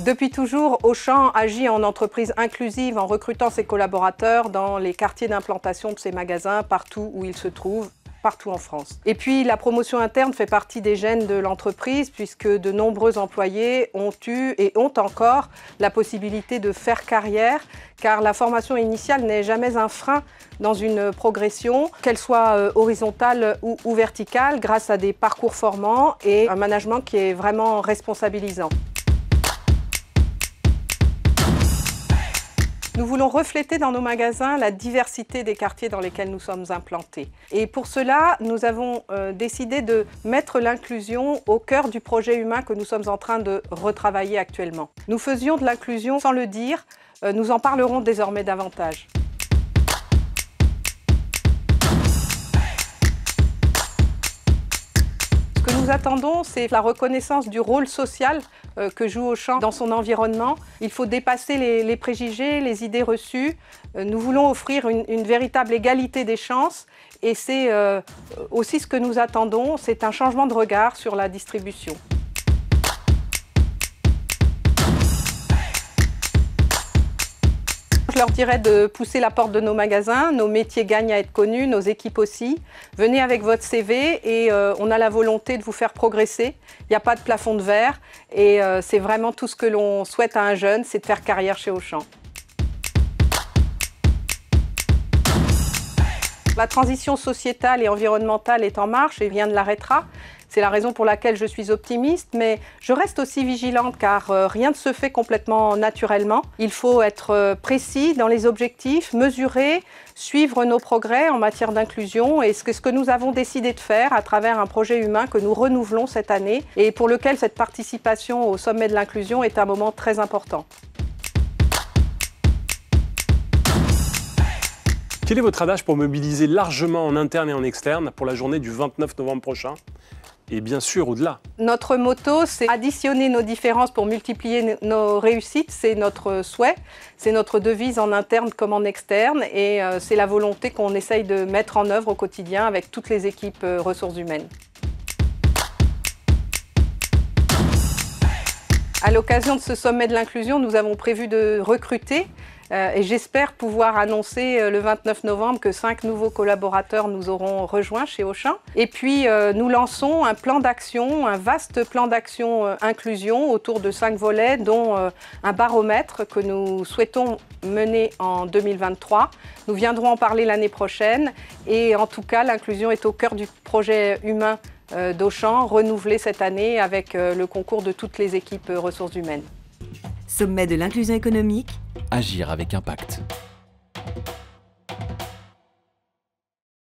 Depuis toujours, Auchan agit en entreprise inclusive en recrutant ses collaborateurs dans les quartiers d'implantation de ses magasins partout où ils se trouvent, partout en France. Et puis la promotion interne fait partie des gènes de l'entreprise puisque de nombreux employés ont eu et ont encore la possibilité de faire carrière car la formation initiale n'est jamais un frein dans une progression, qu'elle soit horizontale ou verticale, grâce à des parcours formants et un management qui est vraiment responsabilisant. Nous voulons refléter dans nos magasins la diversité des quartiers dans lesquels nous sommes implantés. Et pour cela, nous avons décidé de mettre l'inclusion au cœur du projet humain que nous sommes en train de retravailler actuellement. Nous faisions de l'inclusion sans le dire, nous en parlerons désormais davantage. Ce que nous attendons, c'est la reconnaissance du rôle social que joue Auchan dans son environnement. Il faut dépasser les préjugés, les idées reçues. Nous voulons offrir une véritable égalité des chances et c'est aussi ce que nous attendons, c'est un changement de regard sur la distribution. Je leur dirais de pousser la porte de nos magasins, nos métiers gagnent à être connus, nos équipes aussi. Venez avec votre CV et on a la volonté de vous faire progresser. Il n'y a pas de plafond de verre et c'est vraiment tout ce que l'on souhaite à un jeune, c'est de faire carrière chez Auchan. La transition sociétale et environnementale est en marche et rien ne l'arrêtera. C'est la raison pour laquelle je suis optimiste, mais je reste aussi vigilante car rien ne se fait complètement naturellement. Il faut être précis dans les objectifs, mesurer, suivre nos progrès en matière d'inclusion et c'est ce que nous avons décidé de faire à travers un projet humain que nous renouvelons cette année et pour lequel cette participation au sommet de l'inclusion est un moment très important. Quel est votre adage pour mobiliser largement en interne et en externe pour la journée du 29 novembre prochain? Et bien sûr, au-delà. Notre motto, c'est additionner nos différences pour multiplier nos réussites. C'est notre souhait, c'est notre devise en interne comme en externe. Et c'est la volonté qu'on essaye de mettre en œuvre au quotidien avec toutes les équipes ressources humaines. À l'occasion de ce sommet de l'inclusion, nous avons prévu de recruter et j'espère pouvoir annoncer le 29 novembre que 5 nouveaux collaborateurs nous auront rejoints chez Auchan. Et puis nous lançons un plan d'action, un vaste plan d'action inclusion autour de 5 volets, dont un baromètre que nous souhaitons mener en 2023. Nous viendrons en parler l'année prochaine et en tout cas l'inclusion est au cœur du projet humain d'Auchan, renouvelé cette année avec le concours de toutes les équipes ressources humaines. Sommet de l'inclusion économique. Agir avec impact.